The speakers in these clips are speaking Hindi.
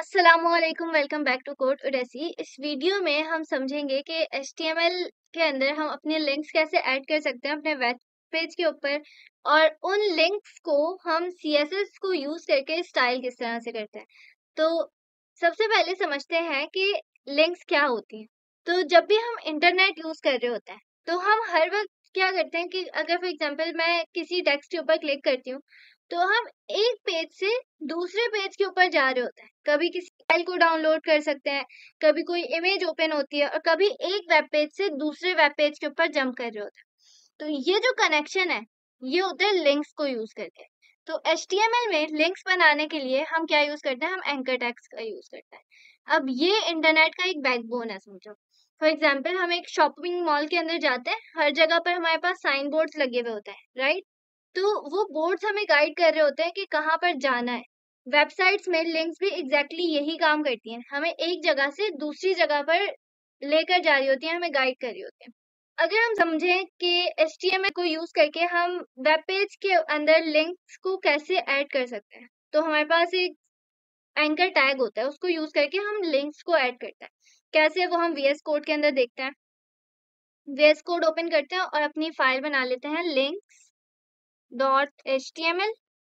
अस्सलामुअलैकुम, वेलकम बैक टू कोड उडेसी। इस वीडियो में हम समझेंगे कि HTML के अंदर हम अपने लिंक्स कैसे ऐड कर सकते हैं अपने वेब पेज के ऊपर, और उन लिंक्स को हम CSS को यूज करके स्टाइल किस तरह से करते हैं। तो सबसे पहले समझते हैं कि लिंक्स क्या होती हैं। तो जब भी हम इंटरनेट यूज कर रहे होते हैं तो हम हर वक्त क्या करते हैं कि अगर फॉर एग्जांपल मैं किसी टेक्स्ट के ऊपर क्लिक करती हूँ तो हम एक पेज से दूसरे पेज के ऊपर जा रहे होते हैं। कभी किसी फाइल को डाउनलोड कर सकते हैं, कभी कोई इमेज ओपन होती है, और कभी एक वेब पेज से दूसरे वेब पेज के ऊपर जंप कर रहे होते हैं। तो ये जो कनेक्शन है ये होता है लिंक्स को यूज करके। तो HTML में लिंक्स बनाने के लिए हम क्या यूज करते हैं, हम एंकर टैग्स का यूज करते हैं। अब ये इंटरनेट का एक बैकबोन है समझो। फॉर एग्जाम्पल हम एक शॉपिंग मॉल के अंदर जाते हैं, हर जगह पर हमारे पास साइन बोर्ड्स लगे हुए होते हैं, राइट। तो वो बोर्ड्स हमें गाइड कर रहे होते हैं कि कहाँ पर जाना है। वेबसाइट्स में लिंक्स भी एग्जैक्टली यही काम करती हैं, हमें एक जगह से दूसरी जगह पर लेकर जा रही होती हैं, हमें गाइड कर रही होती हैं। अगर हम समझें कि HTML को यूज करके हम वेब पेज के अंदर लिंक्स को कैसे ऐड कर सकते हैं, तो हमारे पास एक एंकर टैग होता है, उसको यूज करके हम लिंक्स को ऐड करते हैं। कैसे, वो हम VS कोड के अंदर देखते हैं। VS कोड ओपन करते हैं और अपनी फाइल बना लेते हैं links.html,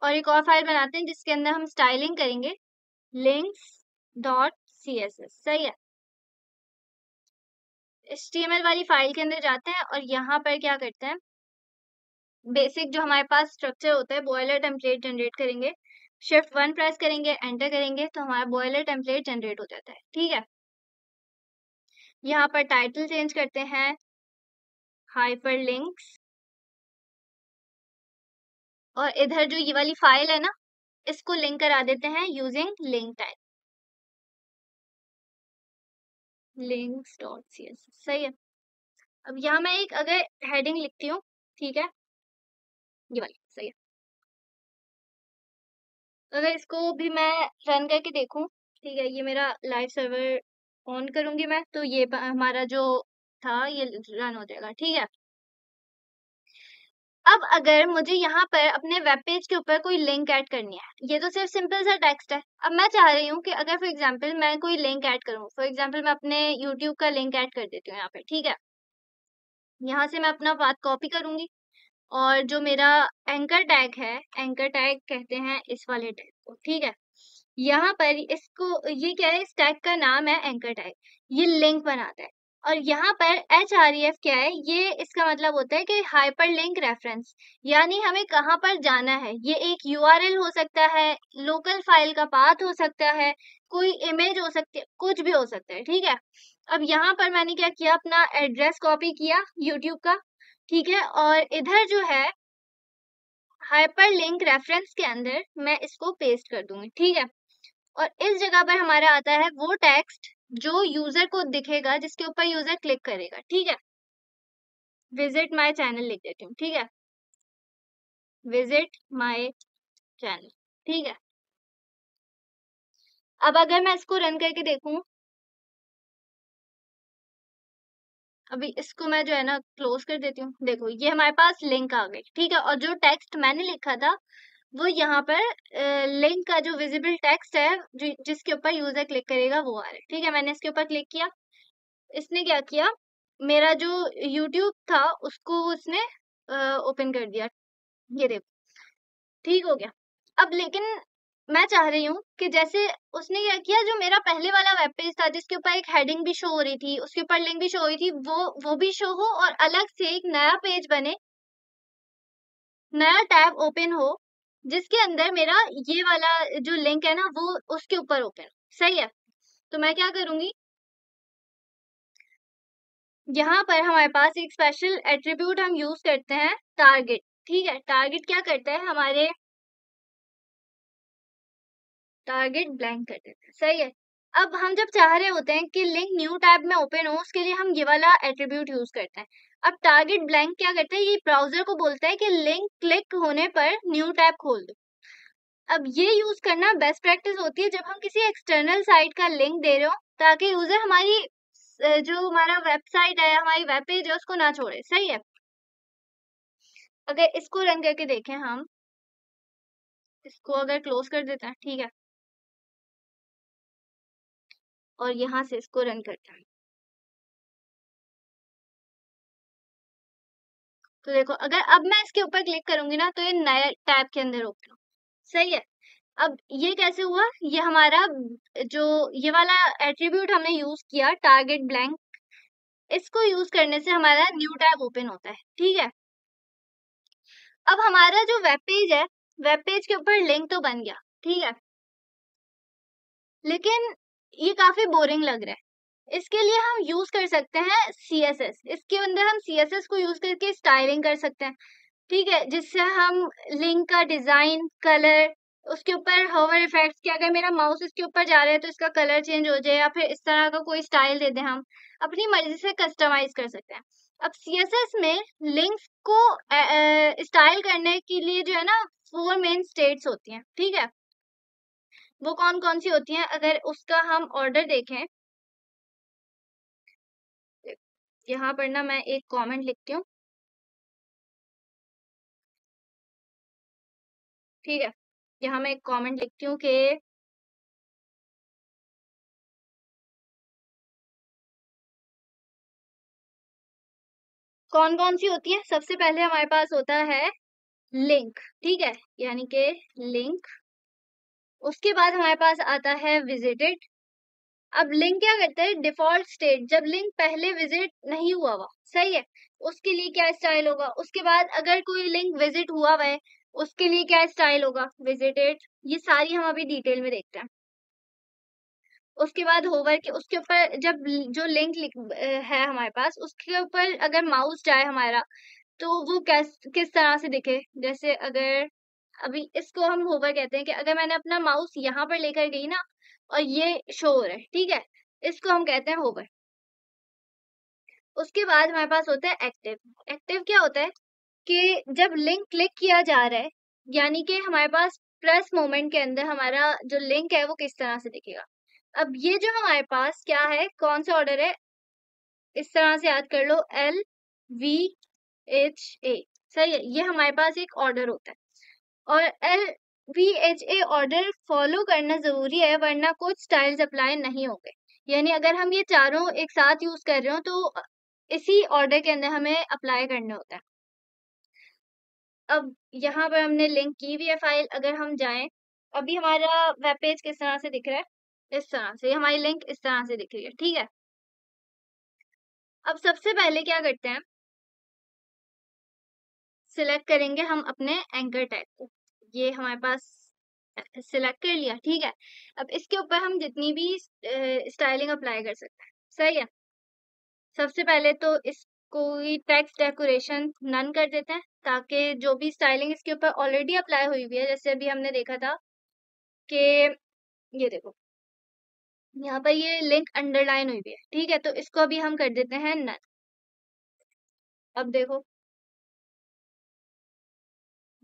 और एक और फाइल बनाते हैं जिसके अंदर हम स्टाइलिंग करेंगे links.css। सही है। HTML वाली फाइल के अंदर जाते हैं और यहाँ पर क्या करते हैं, बेसिक जो हमारे पास स्ट्रक्चर होता है, बॉयलर टेम्पलेट जनरेट करेंगे। Shift 1 प्रेस करेंगे, एंटर करेंगे तो हमारा बॉयलर टेम्पलेट जनरेट हो जाता है। ठीक है। यहाँ पर टाइटल चेंज करते हैं हाइपरलिंक्स, और इधर जो ये वाली फाइल है ना, इसको लिंक करा देते हैं यूजिंग लिंक टैग, links.css। सही है। अब यहाँ मैं एक अगर हेडिंग लिखती हूँ, ठीक है, ये वाली सही है। अगर इसको भी मैं रन करके देखूं, ठीक है, ये मेरा लाइव सर्वर ऑन करूंगी मैं, तो ये हमारा जो था ये रन हो जाएगा। ठीक है। अब अगर मुझे यहाँ पर अपने वेब पेज के ऊपर कोई लिंक ऐड करनी है, ये तो सिर्फ सिंपल सा टेक्स्ट है। अब मैं चाह रही हूँ कि अगर फॉर एग्जांपल मैं कोई लिंक ऐड करूँ, फॉर एग्जांपल मैं अपने यूट्यूब का लिंक ऐड कर देती हूँ यहाँ पे। ठीक है। यहाँ से मैं अपना बात कॉपी करूंगी, और जो मेरा एंकर टैग है, एंकर टैग कहते हैं इस वाले टैग को। ठीक है। यहाँ पर इसको, ये क्या है, इस टैग का नाम है एंकर टैग, ये लिंक बनाता है। और यहाँ पर href क्या है, ये इसका मतलब होता है कि हाइपर लिंक रेफरेंस, यानी हमें कहाँ पर जाना है। ये एक URL हो सकता है, लोकल फाइल का पाथ हो सकता है, कोई इमेज हो सकती है, कुछ भी हो सकता है। ठीक है। अब यहाँ पर मैंने क्या किया, अपना एड्रेस कॉपी किया यूट्यूब का। ठीक है। और इधर जो है हाइपर लिंक रेफरेंस के अंदर मैं इसको पेस्ट कर दूंगी। ठीक है। और इस जगह पर हमारा आता है वो टेक्स्ट जो यूजर को दिखेगा, जिसके ऊपर यूजर क्लिक करेगा। ठीक है। विजिट माय चैनल लिख देती हूँ। ठीक है। Visit my channel. ठीक है। अब अगर मैं इसको रन करके देखूं, अभी इसको मैं जो है ना क्लोज कर देती हूँ। देखो ये हमारे पास लिंक आ गई। ठीक है। और जो टेक्स्ट मैंने लिखा था वो यहाँ पर लिंक का जो विजिबल टेक्स्ट है, जिसके ऊपर यूजर क्लिक करेगा, वो आ रहा है। ठीक है। मैंने इसके ऊपर क्लिक किया, इसने क्या किया, मेरा जो यूट्यूब था उसको उसने ओपन कर दिया। ये देखो, ठीक हो गया। अब लेकिन मैं चाह रही हूँ कि जैसे उसने क्या किया, जो मेरा पहले वाला वेब पेज था जिसके ऊपर एक हेडिंग भी शो हो रही थी, उसके ऊपर लिंक भी शो हो रही थी, वो भी शो हो, और अलग से एक नया पेज बने, नया टैब ओपन हो, जिसके अंदर मेरा ये वाला जो लिंक है ना वो उसके ऊपर ओपन हो। सही है। तो मैं क्या करूंगी, यहाँ पर हमारे पास एक स्पेशल एट्रीब्यूट हम यूज करते हैं, टारगेट। ठीक है। टारगेट क्या करता है, हमारे टारगेट ब्लैंक कर देते हैं। सही है। अब हम जब चाह रहे होते हैं कि लिंक न्यू टैब में ओपन हो, उसके लिए हम ये वाला एट्रीब्यूट यूज करते हैं। अब टारगेट ब्लैंक क्या करता है, ये ब्राउजर को बोलता है कि लिंक क्लिक होने पर न्यू टैब खोल दो। अब ये यूज करना बेस्ट प्रैक्टिस होती है जब हम किसी एक्सटर्नल साइट का लिंक दे रहे हो, ताकि यूजर हमारी जो हमारा वेबसाइट है, हमारी वेब पेज है, उसको ना छोड़े। सही है। अगर इसको रन करके देखें हम, इसको अगर क्लोज कर देते हैं, ठीक है, और यहाँ से इसको रन करते हैं। तो देखो अगर अब मैं इसके ऊपर क्लिक करूंगी ना तो ये नया टैब के अंदर ओपन हो, सही है। अब ये कैसे हुआ, ये हमारा जो ये वाला एट्रीब्यूट हमने यूज किया टारगेट ब्लैंक, इसको यूज करने से हमारा न्यू टैब ओपन होता है, ठीक है। अब हमारा जो वेब पेज है, वेब पेज के ऊपर लिंक तो बन गया, ठीक है, लेकिन ये काफी बोरिंग लग रहा है। इसके लिए हम यूज कर सकते हैं CSS। इसके अंदर हम CSS को यूज करके स्टाइलिंग कर सकते हैं, ठीक है, जिससे हम लिंक का डिजाइन, कलर, उसके ऊपर होवर इफेक्ट्स, कि अगर मेरा माउस इसके ऊपर जा रहा है तो इसका कलर चेंज हो जाए, या फिर इस तरह का कोई स्टाइल दे दें, हम अपनी मर्जी से कस्टमाइज कर सकते हैं। अब CSS में लिंक्स को स्टाइल करने के लिए जो है ना 4 मेन स्टेट्स होती हैं, ठीक है। वो कौन कौन सी होती हैं, अगर उसका हम ऑर्डर देखें, यहाँ पर ना मैं एक कमेंट लिखती हूँ, ठीक है, यहाँ मैं एक कमेंट लिखती हूँ कि कौन कौन सी होती है। सबसे पहले हमारे पास होता है लिंक, ठीक है, यानी कि लिंक। उसके बाद हमारे पास आता है विजिटेड। अब लिंक क्या करता है, डिफॉल्ट स्टेट, जब लिंक पहले विजिट नहीं हुआ हुआ, सही है, उसके लिए क्या स्टाइल होगा। उसके बाद अगर कोई लिंक विजिट हुआ हुआ है, उसके लिए क्या स्टाइल होगा, विजिटेड। ये सारी हम अभी डिटेल में देखते हैं। उसके बाद होवर के उसके ऊपर जब जो लिंक है हमारे पास, उसके ऊपर अगर माउस जाए हमारा, तो वो किस तरह से दिखे। जैसे अगर अभी इसको हम होवर कहते हैं, कि अगर मैंने अपना माउस यहाँ पर लेकर गई ना और ये शो हो रहा है, ठीक है, इसको हम कहते हैं होवर। उसके बाद हमारे पास होता है एक्टिव। एक्टिव क्या होता है, कि जब लिंक क्लिक किया जा रहा है, यानी कि हमारे पास प्रेस मोमेंट के अंदर हमारा जो लिंक है वो किस तरह से दिखेगा। अब ये जो हमारे पास क्या है, कौन सा ऑर्डर है, इस तरह से याद कर लो, LVHA, सही है, ये हमारे पास एक ऑर्डर होता है। और LVHA ऑर्डर फॉलो करना जरूरी है, वरना कुछ स्टाइल्स अप्लाई नहीं होंगे। यानी अगर हम ये चारों एक साथ यूज कर रहे हो तो इसी ऑर्डर के अंदर हमें अप्लाई करने होता है। अब यहाँ पर हमने लिंक की हुई है फाइल, अगर हम जाएं, अभी हमारा वेब पेज किस तरह से दिख रहा है, इस तरह से, हमारी लिंक इस तरह से दिख रही है, ठीक है। अब सबसे पहले क्या करते हैं, सिलेक्ट करेंगे हम अपने एंकर टैग को। ये हमारे पास सिलेक्ट कर लिया, ठीक है। अब इसके ऊपर हम जितनी भी स्टाइलिंग अप्लाई कर सकते हैं, सही है। सबसे पहले तो इसको टेक्स्ट डेकोरेशन नन कर देते हैं, ताकि जो भी स्टाइलिंग इसके ऊपर ऑलरेडी अप्लाई हुई हुई है, जैसे अभी हमने देखा था कि ये देखो यहाँ पर ये लिंक अंडरलाइन हुई हुई है, ठीक है, तो इसको अभी हम कर देते हैं नन। अब देखो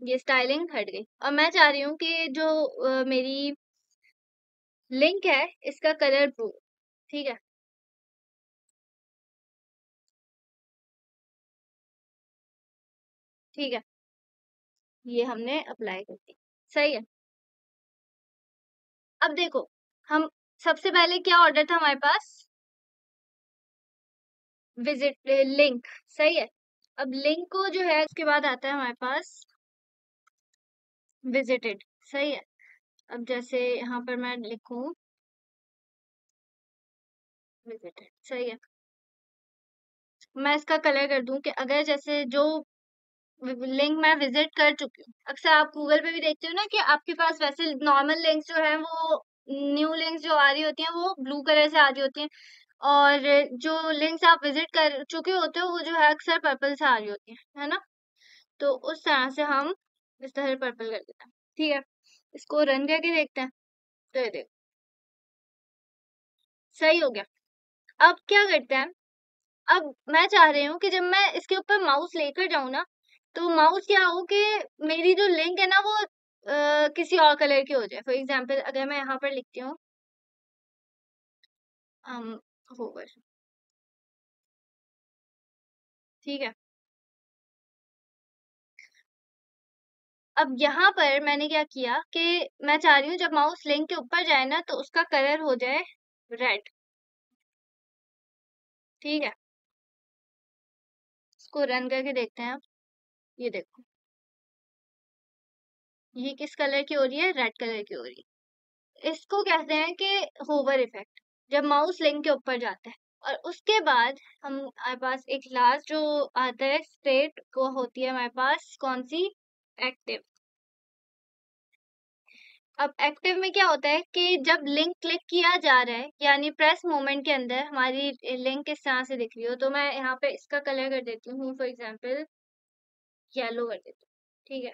ये स्टाइलिंग हट गई। और मैं चाह रही हूँ कि जो मेरी लिंक है इसका कलर ब्लू, ठीक है, ठीक है, ये हमने अप्लाई कर दी, सही है। अब देखो हम सबसे पहले क्या ऑर्डर था हमारे पास, विजिट लिंक, सही है। अब लिंक को जो है उसके बाद आता है हमारे पास विजिटेड, सही है। अब जैसे यहाँ पर मैं लिखूं विजिटेड, सही है। मैं इसका कलर कर दूं कि अगर जैसे जो लिंक मैं विजिट कर चुकी हूँ, अक्सर आप गूगल पे भी देखते हो ना कि आपके पास वैसे नॉर्मल लिंक्स जो है वो, न्यू लिंक्स जो आ रही होती हैं वो ब्लू कलर से आ रही होती हैं, और जो लिंक्स आप विजिट कर चुके होते हो वो जो है अक्सर पर्पल से आ रही होती है ना। तो उस तरह से हम इस तरह पर्पल कर देते हैं, ठीक है। इसको रन करके देखते हैं, तो ये देखो सही हो गया। अब क्या करते हैं, अब मैं चाह रही हूँ कि जब मैं इसके ऊपर माउस लेकर जाऊँ ना, तो माउस क्या हो कि मेरी जो लिंक है ना वो किसी और कलर की हो जाए। फॉर एग्जाम्पल अगर मैं यहाँ पर लिखती हूँ होवर, ठीक है। अब यहाँ पर मैंने क्या किया कि मैं चाह रही हूँ जब माउस लिंक के ऊपर जाए ना तो उसका कलर हो जाए रेड, ठीक है, इसको रन करके देखते हैं अब। ये देखो, ये किस कलर की हो रही है? रेड कलर की हो रही है। इसको कहते हैं कि होवर इफेक्ट, जब माउस लिंक के ऊपर जाता है। और उसके बाद हमारे पास एक लास्ट जो आता है स्टेट, वो होती है हमारे पास कौन सी? एक्टिव। अब एक्टिव में क्या होता है कि जब लिंक क्लिक किया जा रहा है, यानी प्रेस मोमेंट के अंदर हमारी लिंक किस तरह से दिख रही हो, तो मैं यहाँ पे इसका कलर कर देती हूँ, फॉर एग्जांपल येलो कर देती हूँ। ठीक है,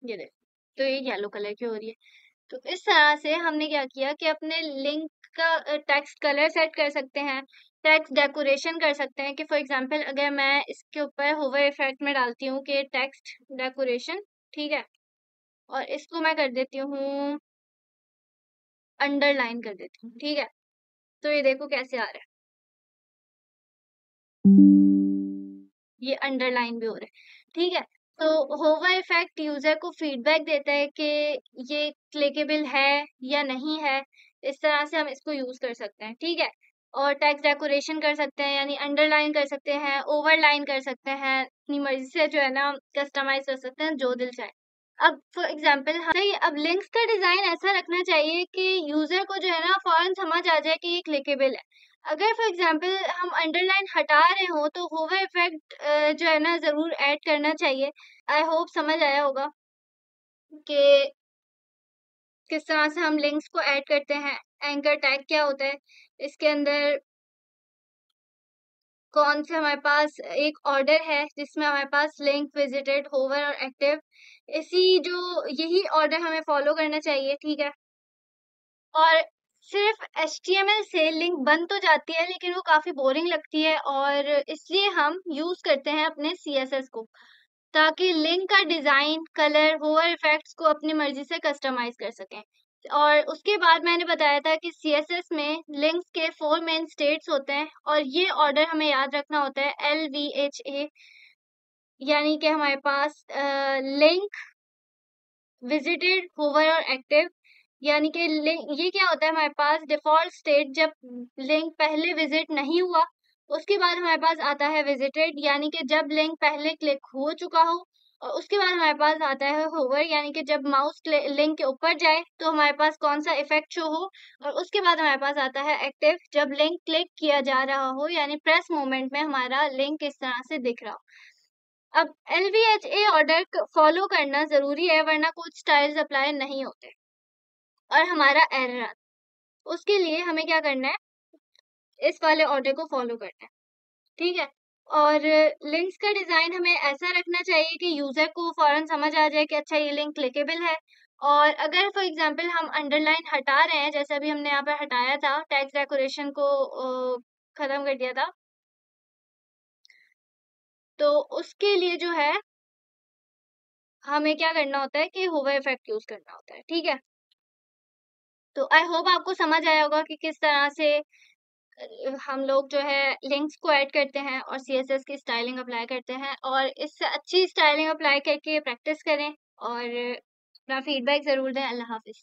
ये देखो, तो ये येलो कलर की हो रही है। तो इस तरह से हमने क्या किया कि अपने लिंक का टेक्स्ट कलर सेट कर सकते हैं, टेक्स्ट डेकोरेशन कर सकते हैं। कि फॉर एग्जांपल अगर मैं इसके ऊपर होवर इफेक्ट में डालती हूँ कि टेक्स्ट डेकोरेशन, ठीक है, और इसको मैं कर देती हूँ अंडरलाइन कर देती हूँ। ठीक है, तो ये देखो कैसे आ रहा है, ये अंडरलाइन भी हो रहा है। ठीक है, तो होवर इफेक्ट यूजर को फीडबैक देता है कि ये क्लिकेबल है या नहीं है। इस तरह से हम इसको यूज कर सकते हैं। ठीक है, और टेक्स्ट डेकोरेशन कर सकते हैं, यानी अंडरलाइन कर सकते हैं, ओवरलाइन कर सकते हैं, अपनी मर्जी से जो है ना कस्टमाइज कर सकते हैं, जो दिल चाहे। अब फॉर एग्जांपल सही, अब लिंक्स का डिजाइन ऐसा रखना चाहिए कि यूजर को जो है ना फौरन समझ आ जाए कि ये क्लिकेबल है। अगर फॉर एग्जांपल हम अंडरलाइन हटा रहे हो तो होवर इफेक्ट जो है ना जरूर ऐड करना चाहिए। आई होप समझ आया होगा कि किस तरह से हम लिंक्स को ऐड करते हैं। एंकर टैग क्या होता है, इसके अंदर कौन से हमारे पास एक ऑर्डर है जिसमें हमारे पास लिंक, विजिटेड, होवर और एक्टिव, इसी जो यही ऑर्डर हमें फॉलो करना चाहिए। ठीक है, और सिर्फ HTML से लिंक बन तो जाती है लेकिन वो काफी बोरिंग लगती है, और इसलिए हम यूज करते हैं अपने CSS को, ताकि लिंक का डिजाइन, कलर, होवर इफेक्ट्स को अपनी मर्जी से कस्टमाइज कर सकें। और उसके बाद मैंने बताया था कि CSS में लिंक्स के 4 मेन स्टेट्स होते हैं, और ये ऑर्डर हमें याद रखना होता है LVHA, यानी कि हमारे पास लिंक, विजिटेड, होवर और एक्टिव। यानी कि लिंक, ये क्या होता है हमारे पास डिफॉल्ट स्टेट, जब लिंक पहले विजिट नहीं हुआ, उसके बाद हमारे पास आता है विजिटेड, यानी कि जब लिंक पहले क्लिक हो चुका हो, और उसके बाद हमारे पास आता है होवर, यानी कि जब माउस लिंक के ऊपर जाए तो हमारे पास कौन सा इफेक्ट शो हो, और उसके बाद हमारे पास आता है एक्टिव, जब लिंक क्लिक किया जा रहा हो, यानी प्रेस मोमेंट में हमारा लिंक इस तरह से दिख रहा हो। अब LVHA ऑर्डर फॉलो करना जरूरी है, वरना कुछ स्टाइल्स अप्लाई नहीं होते और हमारा एरर आता है। उसके लिए हमें क्या करना है, इस वाले ऑर्डर को फॉलो करना है। ठीक है, और लिंक्स का डिजाइन हमें ऐसा रखना चाहिए कि यूजर को फौरन समझ आ जाए कि अच्छा ये लिंक क्लिकेबल है। और अगर फॉर एग्जांपल हम अंडरलाइन हटा रहे हैं, जैसे अभी हमने यहाँ पर हटाया था, टेक्स्ट डेकोरेशन को खत्म कर दिया था, तो उसके लिए जो है हमें क्या करना होता है कि होवर इफेक्ट यूज करना होता है। ठीक है, तो आई होप आपको समझ आया होगा कि किस तरह से हम लोग जो है लिंक्स को ऐड करते हैं और CSS की स्टाइलिंग अप्लाई करते हैं, और इससे अच्छी स्टाइलिंग अप्लाई करके प्रैक्टिस करें और अपना फीडबैक ज़रूर दें। अल्लाह हाफिज़।